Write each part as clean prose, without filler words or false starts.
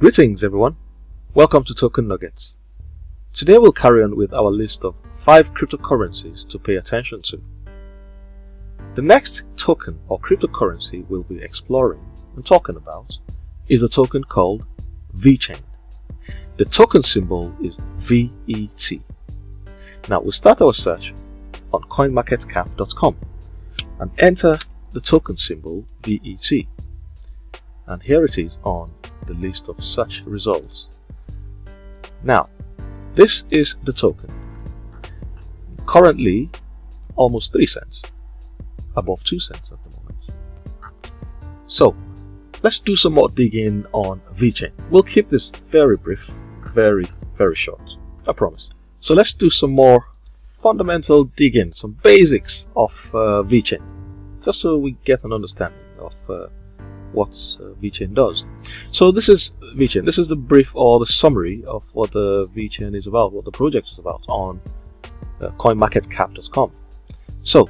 Greetings everyone, welcome to Token Nuggets. Today we'll carry on with our list of 5 cryptocurrencies to pay attention to. The next token or cryptocurrency we'll be exploring and talking about is a token called VeChain. The token symbol is VET. Now we'll start our search on coinmarketcap.com and enter the token symbol VET. And here it is on the list of search results. Now, this is the token. Currently, almost 3 cents, above 2 cents at the moment. So, let's do some more digging on VeChain. We'll keep this very brief, very short, I promise. So let's do some more fundamental digging, some basics of VeChain, just so we get an understanding of what VeChain does. So this is VeChain. This is the brief or the summary of what the VeChain is about, what the project is about on coinmarketcap.com. So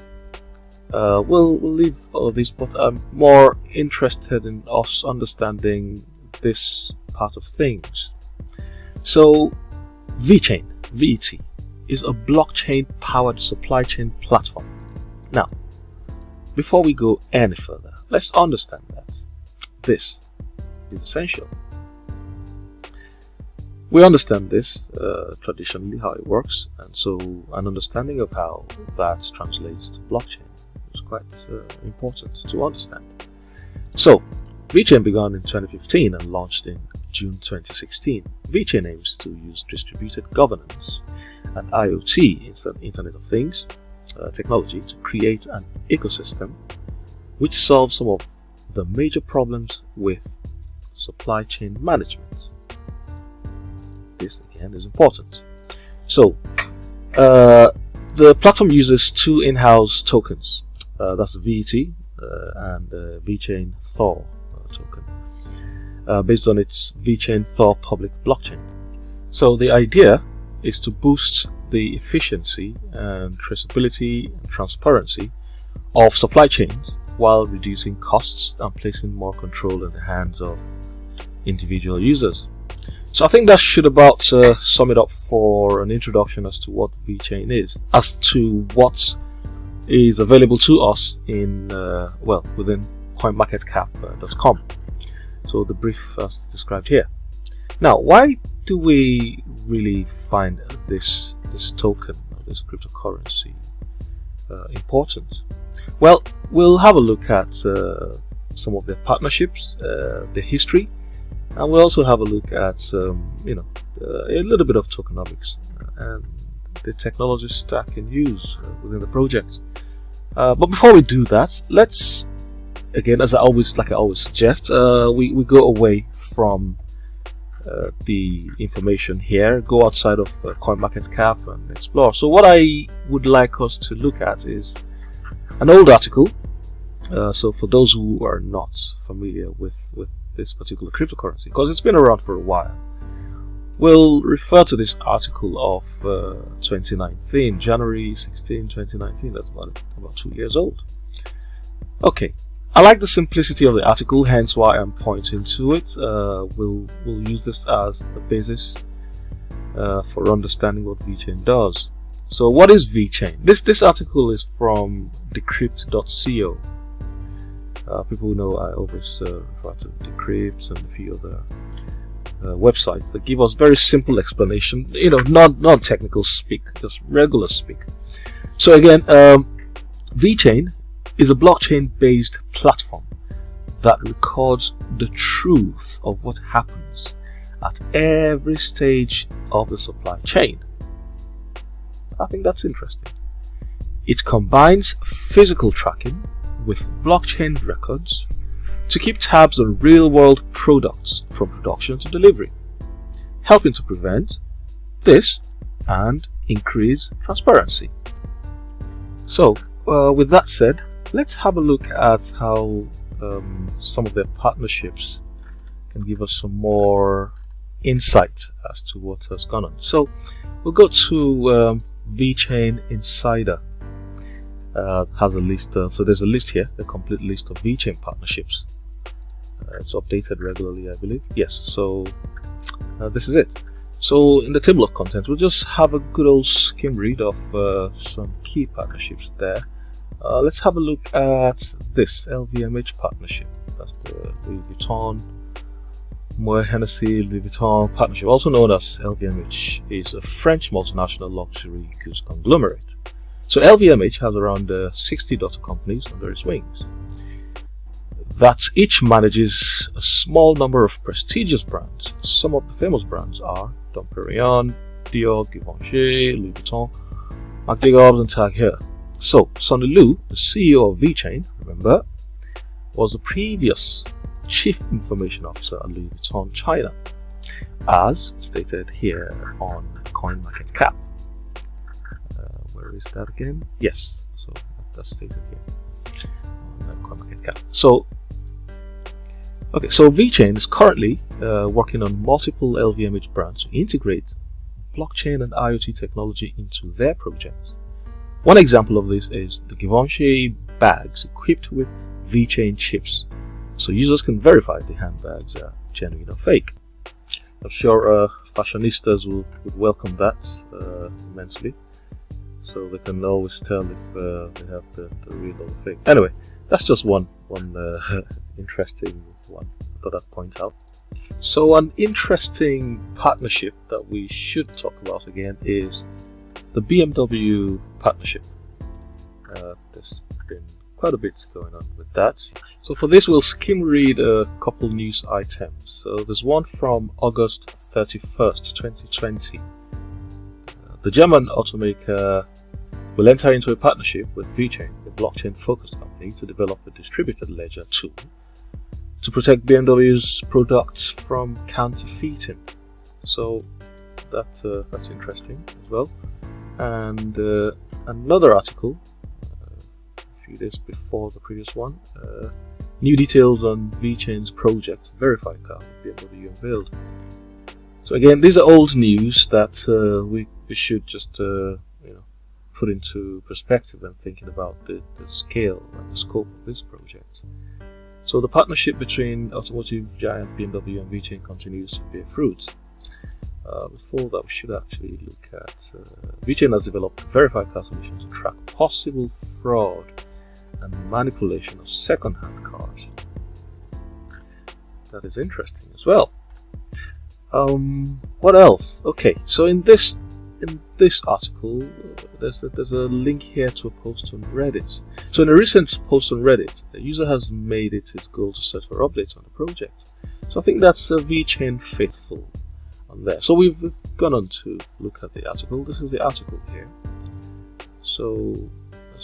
we'll leave all this, but I'm more interested in us understanding this part of things. So VeChain, VET, is a blockchain-powered supply chain platform. Now, before we go any further, let's understand that this is essential. We understand this traditionally, how it works, and so an understanding of how that translates to blockchain is quite important to understand. So, VeChain began in 2015 and launched in June 2016. VeChain aims to use distributed governance and IoT, Internet of Things, technology to create an ecosystem which solves some of the major problems with supply chain management. This again is important. So the platform uses 2 in-house tokens, that's VET and VeChain Thor token, based on its VeChain Thor public blockchain. So the idea is to boost the efficiency and traceability and transparency of supply chains while reducing costs and placing more control in the hands of individual users. So I think that should about sum it up for an introduction as to what VeChain is, as to what is available to us in within coinmarketcap.com. So the brief as described here. Now, why do we really find this token, this cryptocurrency, important? Well, we'll have a look at some of their partnerships, the history, and we'll also have a look at a little bit of tokenomics and the technology stack in use within the project. But before we do that, let's again, I always suggest, we go away from the information here, go outside of CoinMarketCap and explore. So what I would like us to look at is an old article. So for those who are not familiar with this particular cryptocurrency, because it's been around for a while, we'll refer to this article of 2019, January 16, 2019. That's about 2 years old. Okay, I like the simplicity of the article, hence why I'm pointing to it. We'll use this as a basis for understanding what VeChain does. So what is VeChain? This article is from decrypt.co. People who know I always refer to Decrypt and a few other websites that give us very simple explanation, not technical speak, just regular speak. So again, VeChain is a blockchain-based platform that records the truth of what happens at every stage of the supply chain. I think that's interesting. It combines physical tracking with blockchain records to keep tabs on real-world products from production to delivery, helping to prevent this and increase transparency. So, with that said, let's have a look at how some of their partnerships can give us some more insight as to what has gone on. So, we'll go to VeChain Insider. Has a list, so there's a list here, a complete list of VeChain partnerships It's updated regularly, I believe. Yes, so this is it. So in the table of contents, we'll just have a good old skim read of some key partnerships there. Let's have a look at this Lvmh Partnership. That's the Louis Vuitton, Hennessy, Vuitton Partnership, also known as Lvmh, is a French multinational luxury goods conglomerate. So Lvmh has around 60 daughter companies under its wings that each manages a small number of prestigious brands. Some of the famous brands are Dom Perignon, Dior, Givenchy, Louis Vuitton, Marc Jacobs, and Tag Heuer. So Sonny Lu, the CEO of VeChain, remember, was the previous Chief Information Officer at Louis Vuitton China, as stated here on CoinMarketCap. Where is that again? Yes, so that's stated here on CoinMarketCap. So, okay, so VeChain is currently working on multiple Lvmh brands to integrate blockchain and IoT technology into their projects. One example of this is the Givenchy bags equipped with VeChain chips, so users can verify the handbags are genuine or fake. I'm sure fashionistas would welcome that immensely, so they can always tell if they have the real or the fake. Anyway, that's just one interesting one I thought I'd point out. So an interesting partnership that we should talk about again is the Bmw Partnership. There's been quite a bit going on with that. So for this, we'll skim read a couple news items. So there's one from August 31st, 2020. The German automaker will enter into a partnership with VeChain, a blockchain-focused company, to develop a distributed ledger tool to protect BMW's products from counterfeiting. So that's interesting as well. And another article a few days before the previous one, new details on VeChain's project Verify car with BMW unveiled. So again, these are old news that we should just put into perspective when thinking about the scale and the scope of this project. So the partnership between automotive giant BMW and VeChain continues to bear fruit. Before that, we should actually look at VeChain has developed a Verify car solution to track possible fraud and manipulation of second-hand cars. That is interesting as well. What else? Okay, so in this article, there's a link here to a post on Reddit. So in a recent post on Reddit, a user has made it his goal to search for updates on the project. So I think that's VeChain faithful on there. So we've gone on to look at the article. This is the article here. So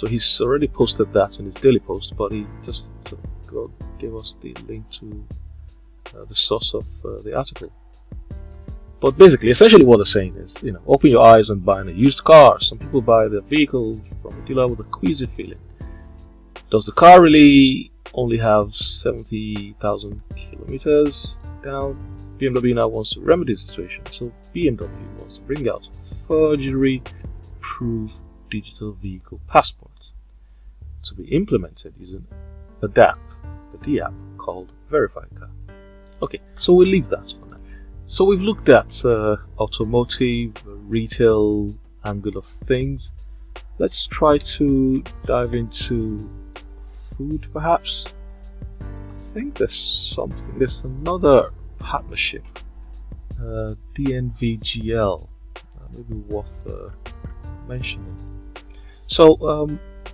he's already posted that in his daily post, but he just gave us the link to the source of the article. But basically, essentially what they're saying is, open your eyes when buying a used car. Some people buy their vehicles from a dealer with a queasy feeling. Does the car really only have 70,000 kilometers down? BMW now wants to remedy the situation, so BMW wants to bring out forgery-proof digital vehicle passports to be implemented using a DApp, the app called Verify car. Okay, so we'll leave that for now. So we've looked at automotive, retail angle of things. Let's try to dive into food, perhaps. I think there's another partnership, DNVGL, maybe worth mentioning. So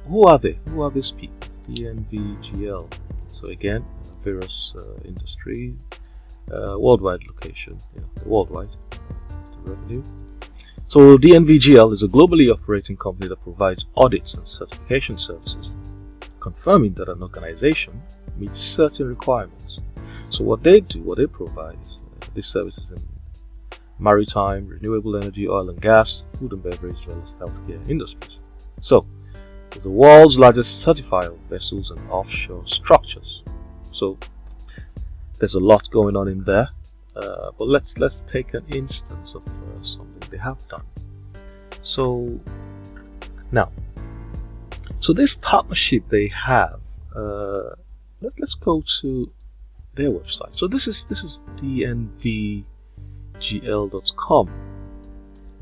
who are they? Who are these people? DNVGL. So again, various industries. Worldwide location, worldwide the revenue. So DNVGL is a globally operating company that provides audits and certification services, confirming that an organization meets certain requirements. So what they provide is these services in maritime, renewable energy, oil and gas, food and beverage, as well as healthcare industries. So it's the world's largest certifier of vessels and offshore structures. So there's a lot going on in there, but let's take an instance of something they have done. So now, this partnership they have, let's go to their website. So this is dnvgl.com,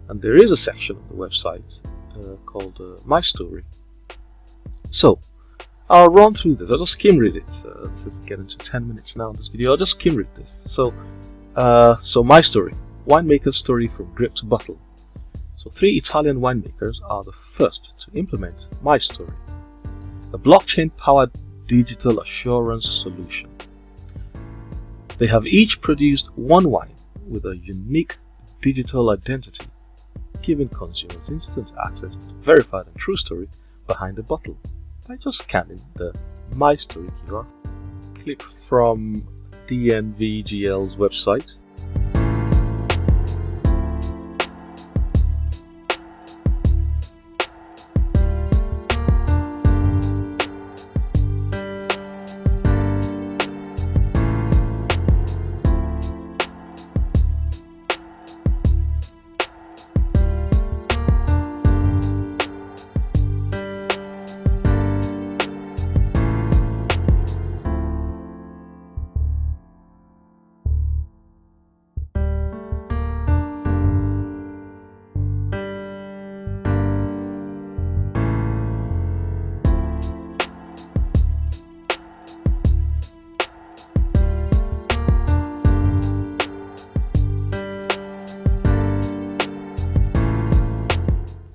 and there is a section on the website called My Story. So I'll run through this. I'll just skim read it. Let's get into 10 minutes now in this video. I'll just skim read this. So My Story, winemaker's story from grape to bottle. So 3 Italian winemakers are the first to implement My Story, a blockchain-powered digital assurance solution. They have each produced one wine with a unique digital identity, giving consumers instant access to the verified and true story behind the bottle by just scanning the My Story QR. Clip from DNVGL's website.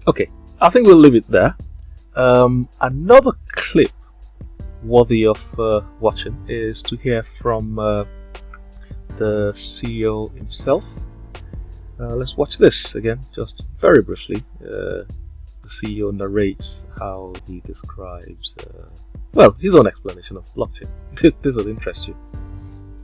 Okay, I think we'll leave it there. Another clip worthy of watching is to hear from the CEO himself. Let's watch this again, just very briefly. The CEO narrates how he describes, his own explanation of blockchain. This will interest you.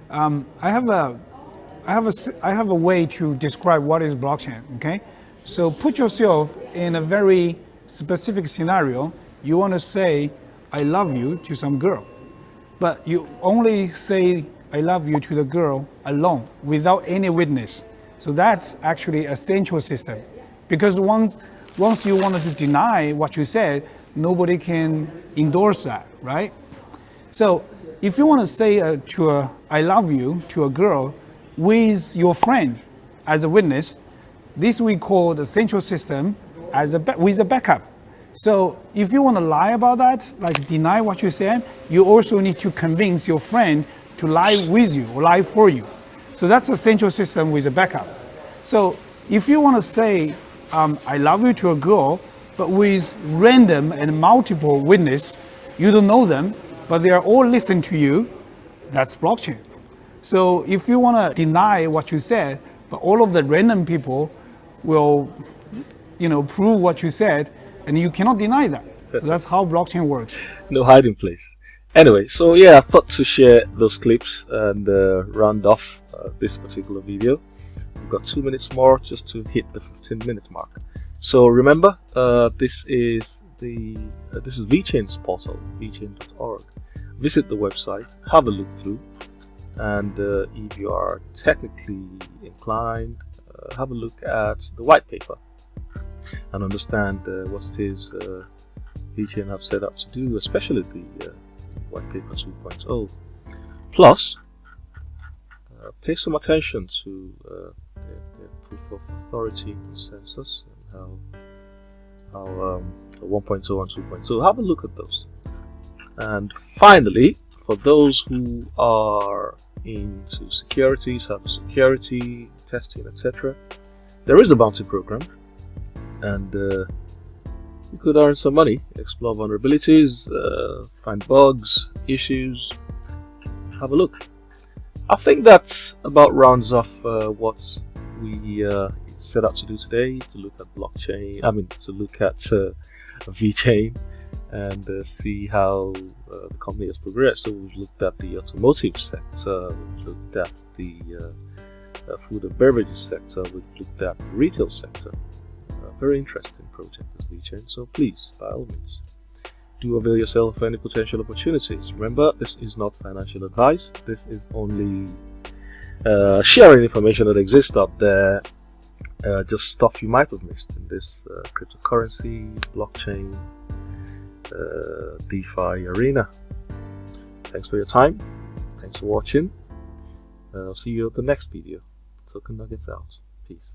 I have a way to describe what is blockchain. Okay. So put yourself in a very specific scenario. You want to say, I love you to some girl, but you only say, I love you to the girl alone without any witness. So that's actually a central system, because once you wanted to deny what you said, nobody can endorse that, right? So if you want to say I love you to a girl with your friend as a witness, this we call the central system with a backup. So if you want to lie about that, like deny what you said, you also need to convince your friend to lie with you or lie for you. So that's a central system with a backup. So if you want to say I love you to a girl, but with random and multiple witness, you don't know them, but they are all listening to you, that's blockchain. So if you want to deny what you said, but all of the random people will, prove what you said, and you cannot deny that. So that's how blockchain works. No hiding place. Anyway, so yeah, I thought to share those clips and round off this particular video. We've got 2 minutes more just to hit the 15-minute mark. So remember, this is VeChain's portal, VeChain.org. Visit the website, have a look through, and if you are technically inclined, have a look at the white paper and understand what it is VeChain have set out to do, especially the white paper 2.0. Plus, pay some attention to the proof of authority consensus and how 1.0 and 2.0. Have a look at those. And finally, for those who are into security, cybersecurity, testing, etc., there is a bounty program, and you could earn some money, explore vulnerabilities, find bugs, issues. Have a look. I think that about rounds off what we set out to do today, to look at blockchain, to look at VeChain and see how the company has progressed. So we've looked at the automotive sector, we've looked at the food and beverages sector, we've looked at the retail sector. Very interesting project, this VeChain. So please, by all means, do avail yourself of any potential opportunities. Remember, this is not financial advice. This is only sharing information that exists out there, just stuff you might have missed in this cryptocurrency, blockchain, DeFi arena. Thanks for your time. Thanks for watching. I'll see you at the next video. Token Nuggets out. Peace.